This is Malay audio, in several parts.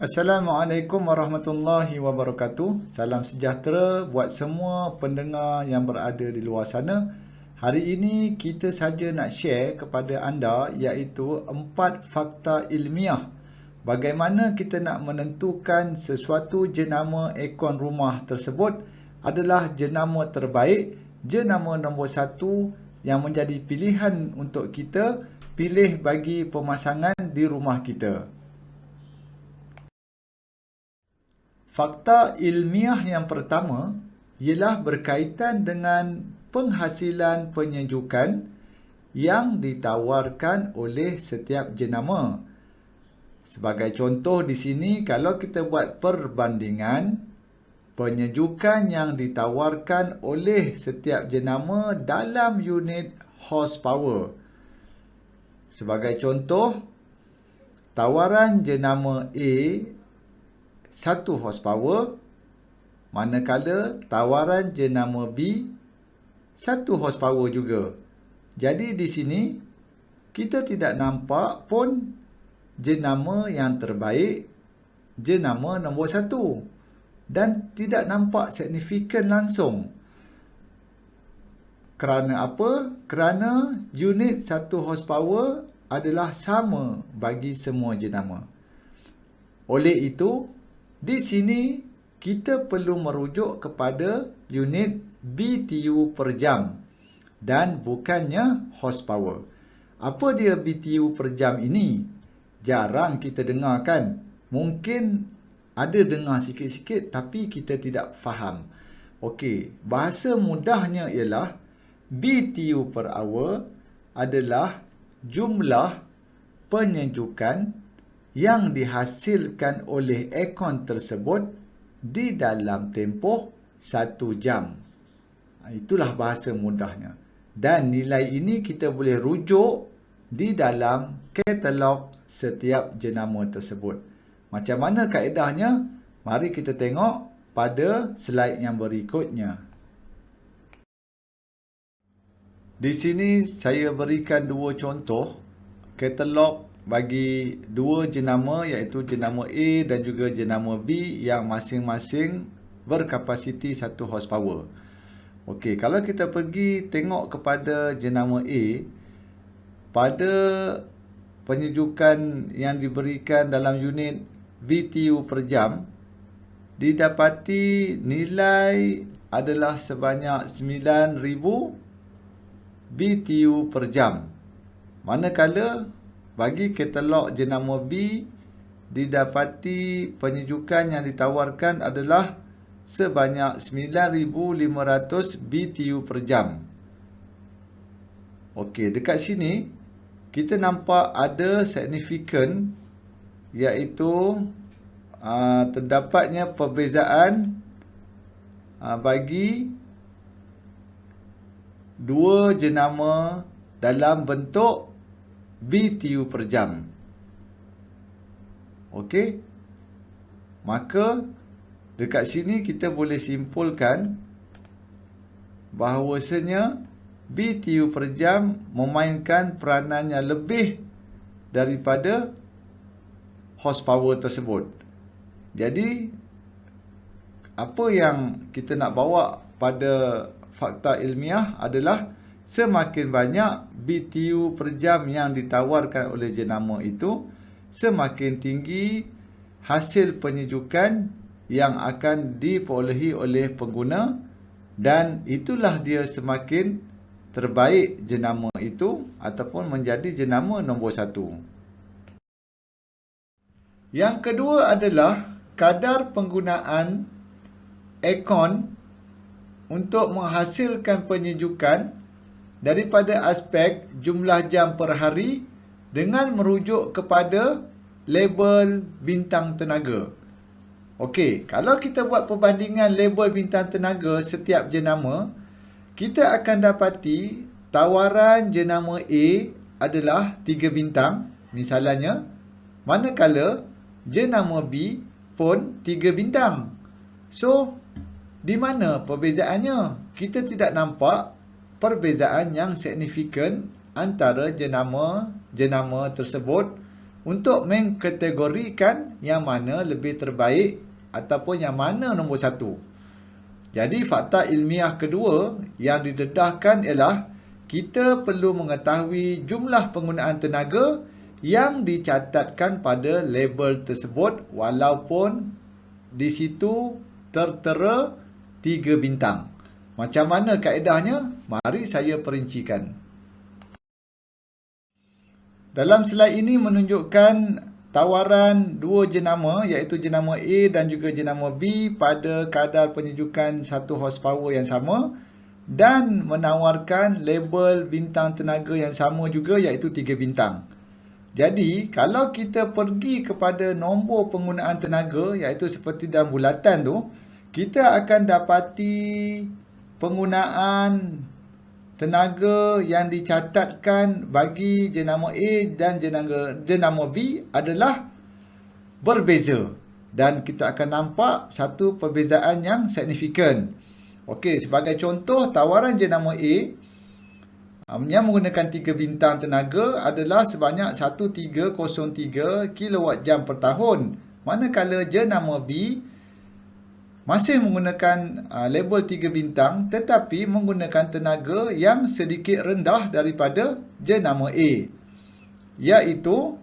Assalamualaikum warahmatullahi wabarakatuh. Salam sejahtera buat semua pendengar yang berada di luar sana. Hari ini kita saja nak share kepada anda iaitu 4 fakta ilmiah. Bagaimana kita nak menentukan sesuatu jenama aircon rumah tersebut adalah jenama terbaik, jenama nombor 1 yang menjadi pilihan untuk kita pilih bagi pemasangan di rumah kita. Fakta ilmiah yang pertama ialah berkaitan dengan penghasilan penyejukan yang ditawarkan oleh setiap jenama. Sebagai contoh di sini, kalau kita buat perbandingan penyejukan yang ditawarkan oleh setiap jenama dalam unit horsepower. Sebagai contoh, tawaran jenama A 1 horsepower, manakala tawaran jenama B 1 horsepower juga. Jadi di sini kita tidak nampak pun jenama yang terbaik, jenama nombor 1, dan tidak nampak signifikan langsung. Kerana apa? Kerana unit 1 horsepower adalah sama bagi semua jenama. Oleh itu, di sini kita perlu merujuk kepada unit BTU per jam dan bukannya horsepower. Apa dia BTU per jam ini? Jarang kita dengar kan? Mungkin ada dengar sikit-sikit tapi kita tidak faham. Okey, bahasa mudahnya ialah BTU per hour adalah jumlah penyejukan yang dihasilkan oleh aircon tersebut di dalam tempoh 1 jam. Itulah bahasa mudahnya. Dan nilai ini kita boleh rujuk di dalam katalog setiap jenama tersebut. Macam mana kaedahnya? Mari kita tengok pada slide yang berikutnya. Di sini saya berikan 2 contoh katalog bagi 2 jenama iaitu jenama A dan juga jenama B yang masing-masing berkapasiti 1 horsepower. Okey, kalau kita pergi tengok kepada jenama A, pada penyejukan yang diberikan dalam unit BTU per jam, didapati nilai adalah sebanyak 9,000 BTU per jam. Manakala bagi katalog jenama B, didapati penyejukan yang ditawarkan adalah sebanyak 9,500 BTU per jam. Okey, dekat sini kita nampak ada signifikan iaitu terdapatnya perbezaan bagi 2 jenama dalam bentuk BTU per jam. Okey. Maka dekat sini kita boleh simpulkan bahawasanya BTU per jam memainkan peranan yang lebih daripada horsepower tersebut. Jadi apa yang kita nak bawa pada fakta ilmiah adalah semakin banyak BTU per jam yang ditawarkan oleh jenama itu, semakin tinggi hasil penyejukan yang akan diperolehi oleh pengguna, dan itulah dia semakin terbaik jenama itu ataupun menjadi jenama nombor 1. Yang kedua adalah kadar penggunaan aircon untuk menghasilkan penyejukan daripada aspek jumlah jam per hari dengan merujuk kepada label bintang tenaga. Okey, kalau kita buat perbandingan label bintang tenaga setiap jenama, kita akan dapati tawaran jenama A adalah 3 bintang misalnya, manakala jenama B pun 3 bintang. So, di mana perbezaannya? Kita tidak nampak perbezaan yang signifikan antara jenama tersebut untuk mengkategorikan yang mana lebih terbaik ataupun yang mana nombor satu. Jadi fakta ilmiah kedua yang didedahkan ialah kita perlu mengetahui jumlah penggunaan tenaga yang dicatatkan pada label tersebut walaupun di situ tertera 3 bintang. Macam mana kaedahnya? Mari saya perincikan. Dalam slide ini menunjukkan tawaran dua jenama iaitu jenama A dan juga jenama B pada kadar penyejukan 1 horsepower yang sama dan menawarkan label bintang tenaga yang sama juga iaitu 3 bintang. Jadi, kalau kita pergi kepada nombor penggunaan tenaga iaitu seperti dalam bulatan tu, kita akan dapati penggunaan tenaga yang dicatatkan bagi jenama A dan jenama B adalah berbeza. Dan kita akan nampak satu perbezaan yang signifikan. Okey, sebagai contoh, tawaran jenama A yang menggunakan 3 bintang tenaga adalah sebanyak 1303 kWh per tahun. Manakala jenama B masih menggunakan label 3 bintang tetapi menggunakan tenaga yang sedikit rendah daripada jenama A, iaitu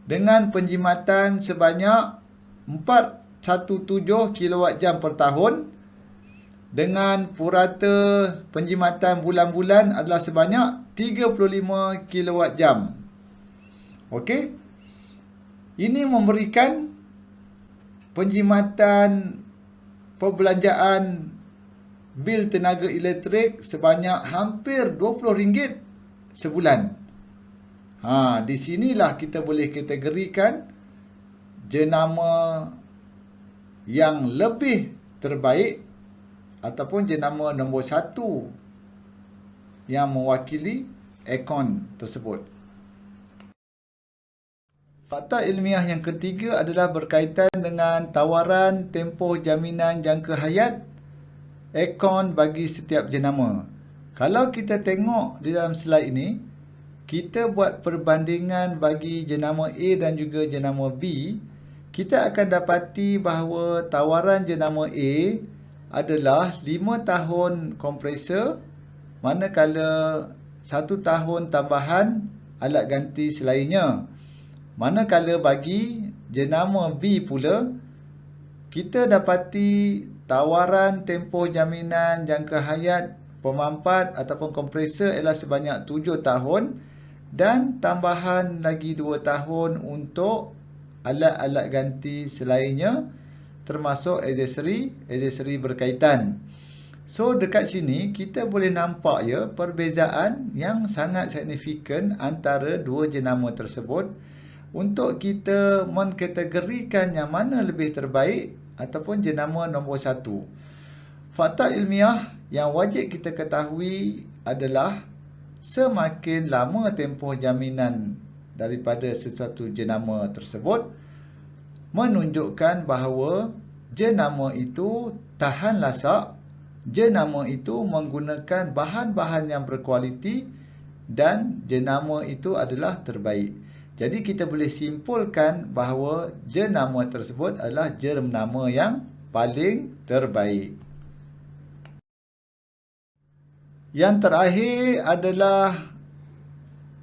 dengan penjimatan sebanyak 417 kWh per tahun dengan purata penjimatan bulan-bulan adalah sebanyak 35 kWh. Okey. Ini memberikan penjimatan perbelanjaan bil tenaga elektrik sebanyak hampir RM20 sebulan. Di sinilah kita boleh kategorikan jenama yang lebih terbaik ataupun jenama nombor 1 yang mewakili akaun tersebut. Fakta ilmiah yang ketiga adalah berkaitan dengan tawaran tempoh jaminan jangka hayat akaun bagi setiap jenama. Kalau kita tengok di dalam slide ini, kita buat perbandingan bagi jenama A dan juga jenama B, kita akan dapati bahawa tawaran jenama A adalah 5 tahun kompresor, manakala 1 tahun tambahan alat ganti selainnya. Manakala bagi jenama B pula, kita dapati tawaran tempoh jaminan jangka hayat pemampat ataupun kompresor ialah sebanyak 7 tahun dan tambahan lagi 2 tahun untuk alat-alat ganti selainnya termasuk aksesori berkaitan. So dekat sini kita boleh nampak ya perbezaan yang sangat signifikan antara dua jenama tersebut untuk kita mengkategorikan yang mana lebih terbaik ataupun jenama nombor 1. Fakta ilmiah yang wajib kita ketahui adalah semakin lama tempoh jaminan daripada sesuatu jenama tersebut menunjukkan bahawa jenama itu tahan lasak, jenama itu menggunakan bahan-bahan yang berkualiti dan jenama itu adalah terbaik. Jadi kita boleh simpulkan bahawa jenama tersebut adalah jenama yang paling terbaik. Yang terakhir adalah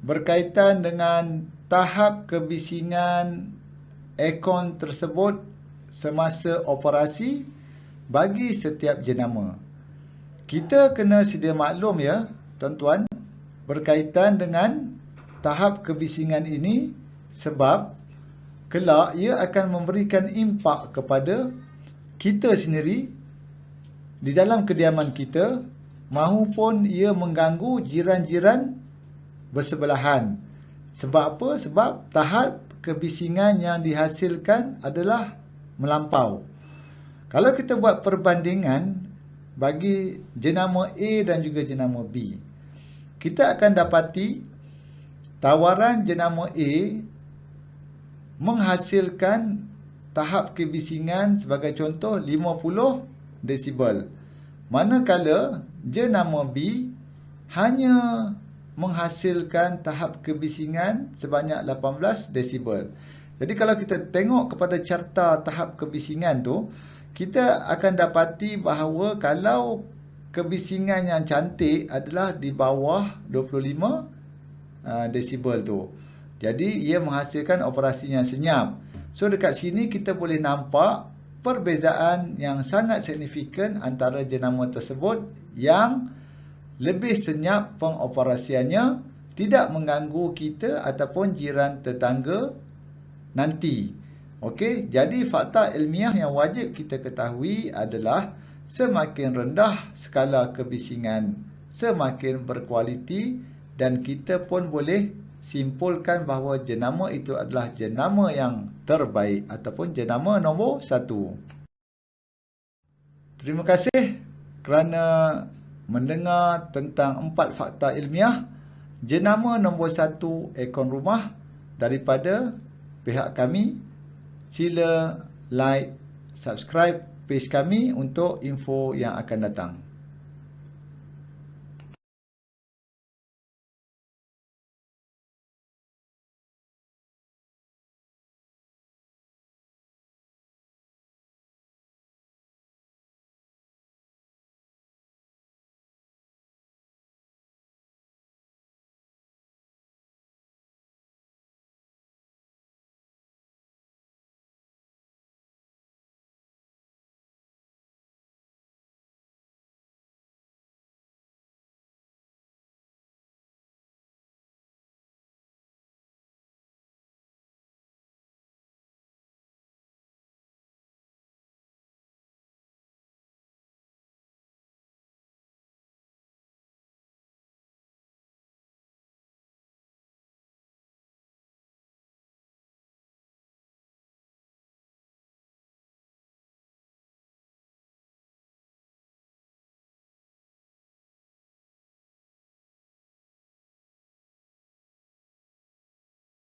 berkaitan dengan tahap kebisingan akaun tersebut semasa operasi bagi setiap jenama. Kita kena sedia maklum ya, tuan-tuan, berkaitan dengan tahap kebisingan ini sebab kelak ia akan memberikan impak kepada kita sendiri di dalam kediaman kita mahupun ia mengganggu jiran-jiran bersebelahan. Sebab apa? Sebab tahap kebisingan yang dihasilkan adalah melampau. Kalau kita buat perbandingan bagi jenama A dan juga jenama B, kita akan dapati tawaran jenama A menghasilkan tahap kebisingan sebagai contoh 50 desibel. Manakala jenama B hanya menghasilkan tahap kebisingan sebanyak 18 desibel. Jadi kalau kita tengok kepada carta tahap kebisingan tu, kita akan dapati bahawa kalau kebisingan yang cantik adalah di bawah 25 desibel tu. Jadi ia menghasilkan operasi yang senyap. So dekat sini kita boleh nampak perbezaan yang sangat signifikan antara jenama tersebut yang lebih senyap pengoperasiannya, tidak mengganggu kita ataupun jiran tetangga nanti. Okey, jadi fakta ilmiah yang wajib kita ketahui adalah semakin rendah skala kebisingan, semakin berkualiti, dan kita pun boleh simpulkan bahawa jenama itu adalah jenama yang terbaik ataupun jenama nombor 1. Terima kasih kerana mendengar tentang 4 fakta ilmiah jenama nombor 1 aircon rumah daripada pihak kami. Sila like, subscribe page kami untuk info yang akan datang.